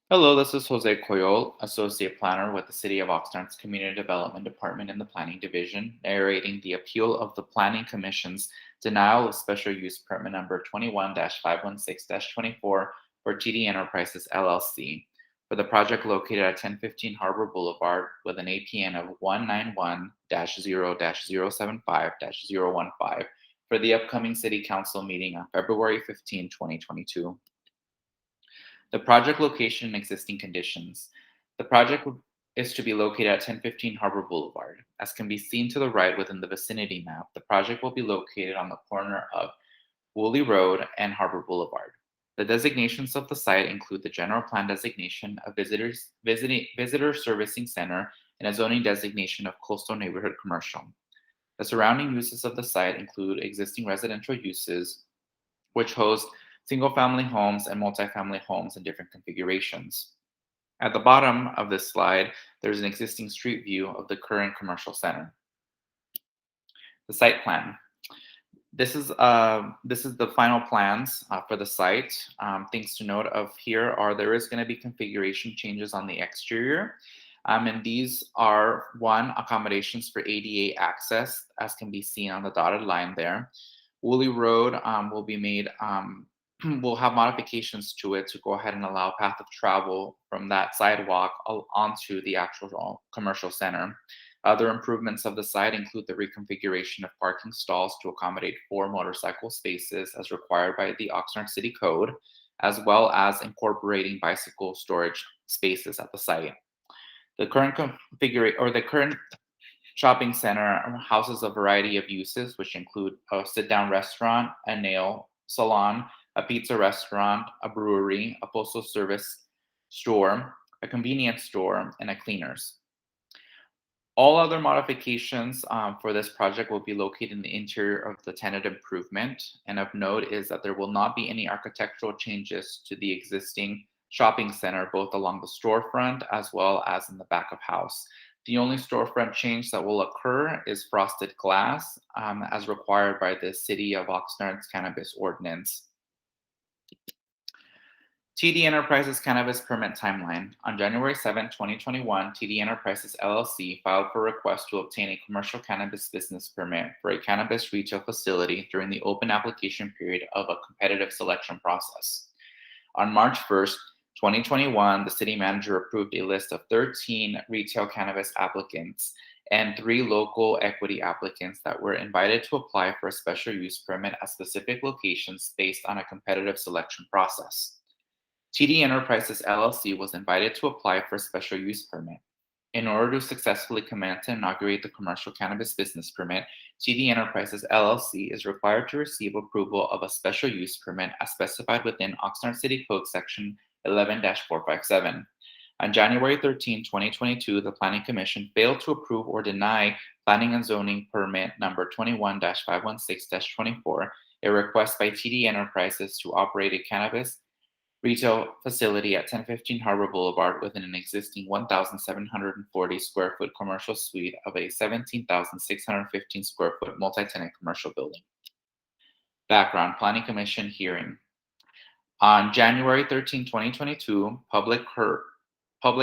Hello, this is Jose Coyol, Associate Planner with the City of Oxnard's Community Development Department in the Planning Division, narrating the appeal of the Planning Commission's denial of special use permit number 21-516-24 for TD Enterprises LLC for the project located at 1015 Harbor Boulevard with an APN of 191-0-075-015 for the upcoming City Council meeting on February 15, 2022. The project location and existing conditions. The project is to be located at 1015 Harbor Boulevard. As can be seen to the right within the vicinity map, the project will be located on the corner of Woolley Road and Harbor Boulevard. The designations of the site include the general plan designation of visitor servicing center and a zoning designation of coastal neighborhood commercial. The surrounding uses of the site include existing residential uses, which host single-family homes and multifamily homes in different configurations. At the bottom of this slide, there's an existing street view of the current commercial center. The site plan. This is the final plans for the site. Things to note of here are there is going to be configuration changes on the exterior. And these are one, accommodations for ADA access, as can be seen on the dotted line there. Woolley Road will be made we'll have modifications to it to go ahead and allow path of travel from that sidewalk onto the actual commercial center. Other improvements of the site include the reconfiguration of parking stalls to accommodate 4 motorcycle spaces as required by the Oxnard City Code, as well as incorporating bicycle storage spaces at the site. The current shopping center houses a variety of uses, which include a sit-down restaurant, a nail salon, a pizza restaurant, a brewery, a postal service store, a convenience store, and a cleaners. All other modifications for this project will be located in the interior of the tenant improvement. And of note is that there will not be any architectural changes to the existing shopping center, both along the storefront as well as in the back of house. The only storefront change that will occur is frosted glass, as required by the City of Oxnard's Cannabis Ordinance. TD Enterprises Cannabis Permit Timeline. On January 7, 2021, TD Enterprises LLC filed for a request to obtain a commercial cannabis business permit for a cannabis retail facility during the open application period of a competitive selection process. On March 1st, 2021, the city manager approved a list of 13 retail cannabis applicants and 3 local equity applicants that were invited to apply for a special use permit at specific locations based on a competitive selection process. TD Enterprises LLC was invited to apply for a special use permit. In order to successfully commence and inaugurate the commercial cannabis business permit, TD Enterprises LLC is required to receive approval of a special use permit as specified within Oxnard City Code Section 11-457. On January 13, 2022, the Planning Commission failed to approve or deny Planning and Zoning Permit number 21-516-24, a request by TD Enterprises to operate a cannabis retail facility at 1015 Harbor Boulevard within an existing 1,740 square foot commercial suite of a 17,615 square foot multi-tenant commercial building. Background: Planning Commission hearing. On January 13, 2022, public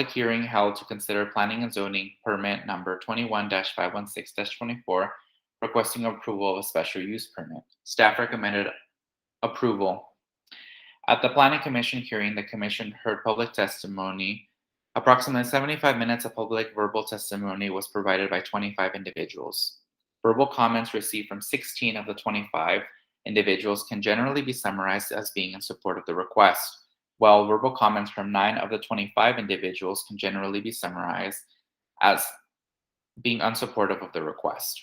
hearing held to consider Planning and Zoning Permit number 21-516-24, requesting approval of a special use permit. Staff recommended approval. At the Planning Commission hearing, the Commission heard public testimony. Approximately 75 minutes of public verbal testimony was provided by 25 individuals. Verbal comments received from 16 of the 25 individuals can generally be summarized as being in support of the request, while verbal comments from 9 of the 25 individuals can generally be summarized as being unsupportive of the request.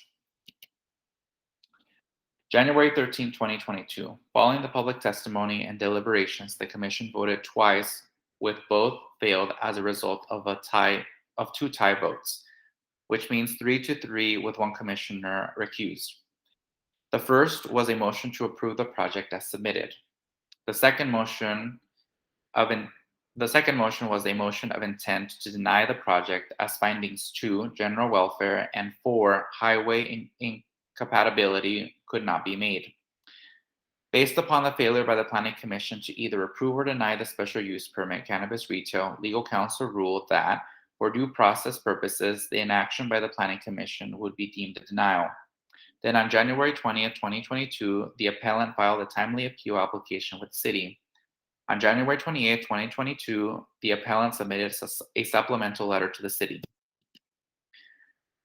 January 13, 2022. Following the public testimony and deliberations, the Commission voted twice, with both failed as a result of two tie votes, which means 3-3 with one commissioner recused. The first was a motion to approve the project as submitted. The second motion was a motion of intent to deny the project as findings 2, general welfare, and 4, highway incompatibility could not be made. Based upon the failure by the Planning Commission to either approve or deny the special use permit cannabis retail, legal counsel ruled that, for due process purposes, the inaction by the Planning Commission would be deemed a denial. Then on January 20th, 2022, the appellant filed a timely appeal application with the city. On January 28th, 2022, the appellant submitted a supplemental letter to the city.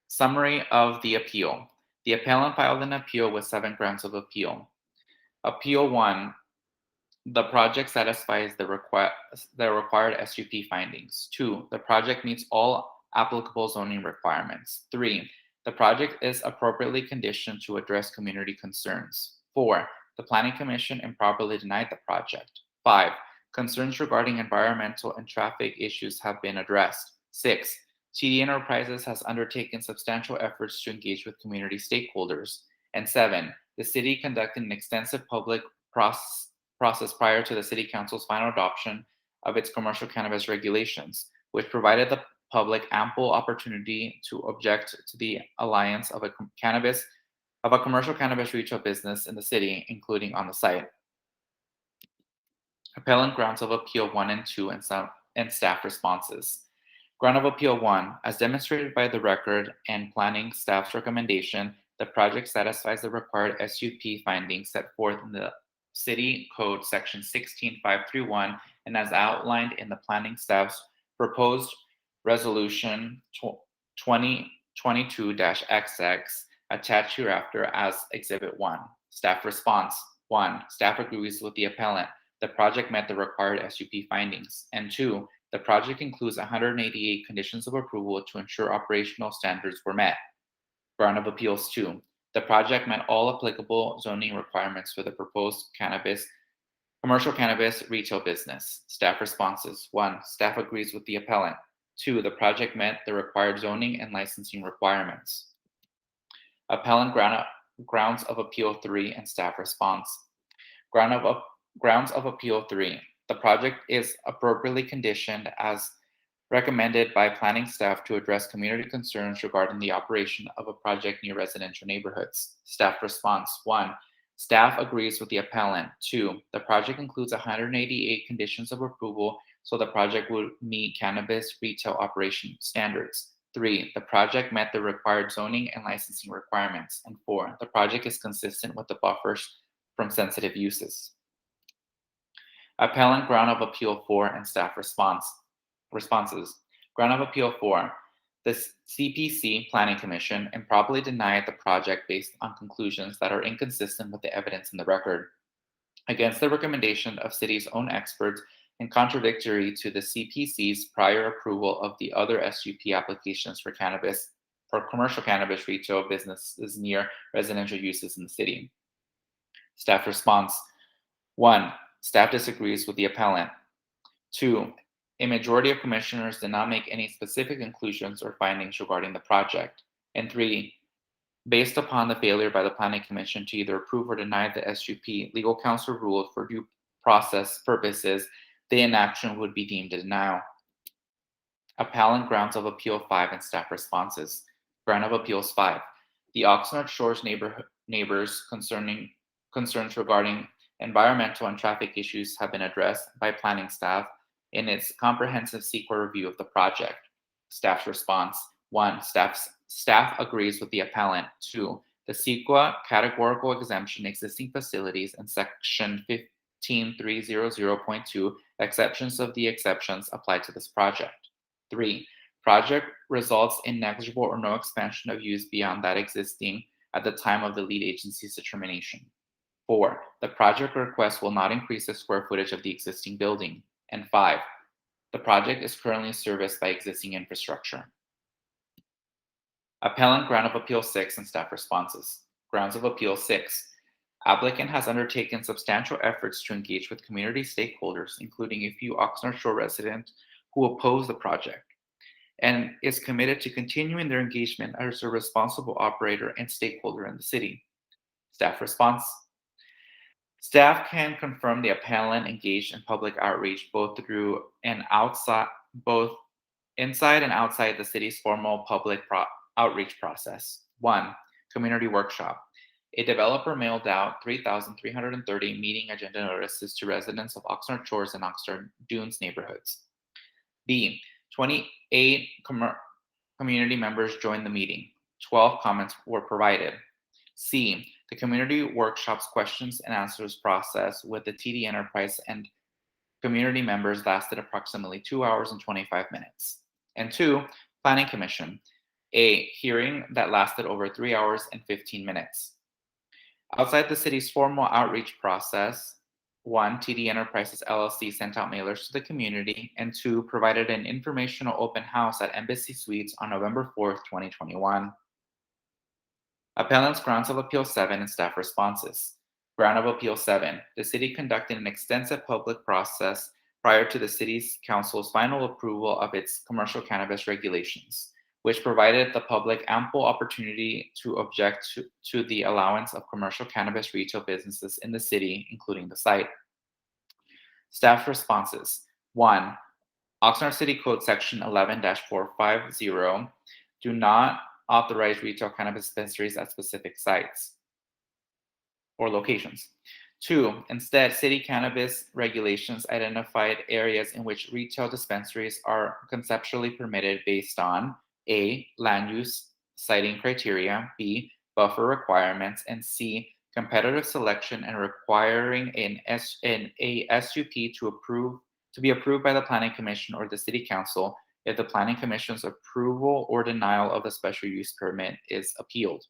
Summary of the appeal. The appellant filed an appeal with 7 grounds of appeal. Appeal 1. The project satisfies the required SUP findings. 2. The project meets all applicable zoning requirements. 3. The project is appropriately conditioned to address community concerns. 4. The Planning Commission improperly denied the project. 5. Concerns regarding environmental and traffic issues have been addressed. 6. TD Enterprises has undertaken substantial efforts to engage with community stakeholders. And 7. The city conducted an extensive public process prior to the City Council's final adoption of its commercial cannabis regulations, which provided the public ample opportunity to object to the alliance of a commercial cannabis retail business in the city, including on the site. Appellant grounds of appeal 1 and 2 and staff responses. Ground of appeal 1, as demonstrated by the record and planning staff's recommendation, the project satisfies the required SUP findings set forth in the City Code Section 16531 and as outlined in the planning staff's proposed resolution 2022-XX attached hereafter as Exhibit 1. Staff response. 1. Staff agrees with the appellant. The project met the required SUP findings. And 2. The project includes 188 conditions of approval to ensure operational standards were met. Ground of appeals 2. The project met all applicable zoning requirements for the proposed commercial cannabis retail business. Staff responses. 1. Staff agrees with the appellant. 2. The project met the required zoning and licensing requirements. Appellant grounds of appeal 3 and staff response. Grounds of appeal 3. The project is appropriately conditioned as recommended by planning staff to address community concerns regarding the operation of a project near residential neighborhoods. Staff response. 1. Staff agrees with the appellant. 2. The project includes 188 conditions of approval, so the project will meet cannabis retail operation standards. 3. The project met the required zoning and licensing requirements. And 4. The project is consistent with the buffers from sensitive uses. Appellant ground of appeal 4 and staff responses. Ground of appeal 4. The CPC Planning Commission improperly denied the project based on conclusions that are inconsistent with the evidence in the record, against the recommendation of city's own experts and contradictory to the CPC's prior approval of the other SUP applications for commercial cannabis retail businesses near residential uses in the city. Staff response. 1. Staff disagrees with the appellant. 2. A majority of commissioners did not make any specific conclusions or findings regarding the project. And 3. Based upon the failure by the Planning Commission to either approve or deny the SUP, legal counsel ruled for due process purposes, the inaction would be deemed a denial. Appellant grounds of appeal 5 and staff responses. Ground of appeals 5. The Oxnard Shores neighbors concerns regarding environmental and traffic issues have been addressed by planning staff in its comprehensive CEQA review of the project. Staff's response. 1. Staff agrees with the appellant. 2. The CEQA categorical exemption existing facilities and Section 15300.2 exceptions of the exceptions apply to this project. 3. Project results in negligible or no expansion of use beyond that existing at the time of the lead agency's determination. 4. The project request will not increase the square footage of the existing building. And 5. The project is currently serviced by existing infrastructure. Appellant ground of appeal 6 and staff responses. Grounds of appeal 6. Applicant has undertaken substantial efforts to engage with community stakeholders, including a few Oxnard Shore residents who oppose the project, and is committed to continuing their engagement as a responsible operator and stakeholder in the city. Staff response. Staff can confirm the appellant engaged in public outreach both inside and outside the city's formal public outreach process. 1. Community workshop. A developer mailed out 3,330 meeting agenda notices to residents of Oxnard Shores and Oxnard Dunes neighborhoods. B. 28 community members joined the meeting. 12 comments were provided. C. The community workshops questions and answers process with the TD Enterprise and community members lasted approximately 2 hours and 25 minutes. And 2. Planning Commission. A hearing that lasted over 3 hours and 15 minutes. Outside the city's formal outreach process, 1. TD Enterprises LLC sent out mailers to the community, and 2. Provided an informational open house at Embassy Suites on November 4th, 2021. Appellant's Grounds of Appeal 7 and staff responses. Ground of Appeal 7. The city conducted an extensive public process prior to the city's council's final approval of its commercial cannabis regulations, which provided the public ample opportunity to object to the allowance of commercial cannabis retail businesses in the city, including the site. Staff responses. 1. Oxnard City Code Section 11-450 do not authorize retail cannabis dispensaries at specific sites or locations. 2. Instead, city cannabis regulations identified areas in which retail dispensaries are conceptually permitted based on A. Land use siting criteria, B. Buffer requirements, and C. Competitive selection and requiring a SUP to be approved by the Planning Commission or the City Council if the Planning Commission's approval or denial of the special use permit is appealed.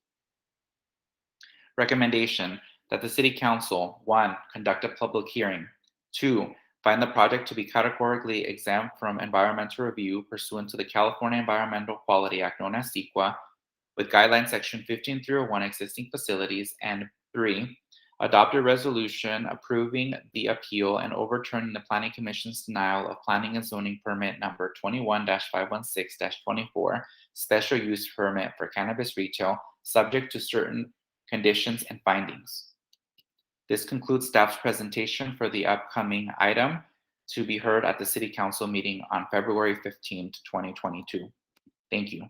Recommendation that the City Council, 1. Conduct a public hearing, 2. Find the project to be categorically exempt from environmental review pursuant to the California Environmental Quality Act, known as CEQA, with Guideline Section 15301 existing facilities, and 3. Adopt a resolution approving the appeal and overturning the Planning Commission's denial of Planning and Zoning Permit number 21-516-24, special use permit for cannabis retail, subject to certain conditions and findings. This concludes staff's presentation for the upcoming item to be heard at the City Council meeting on February 15th, 2022. Thank you.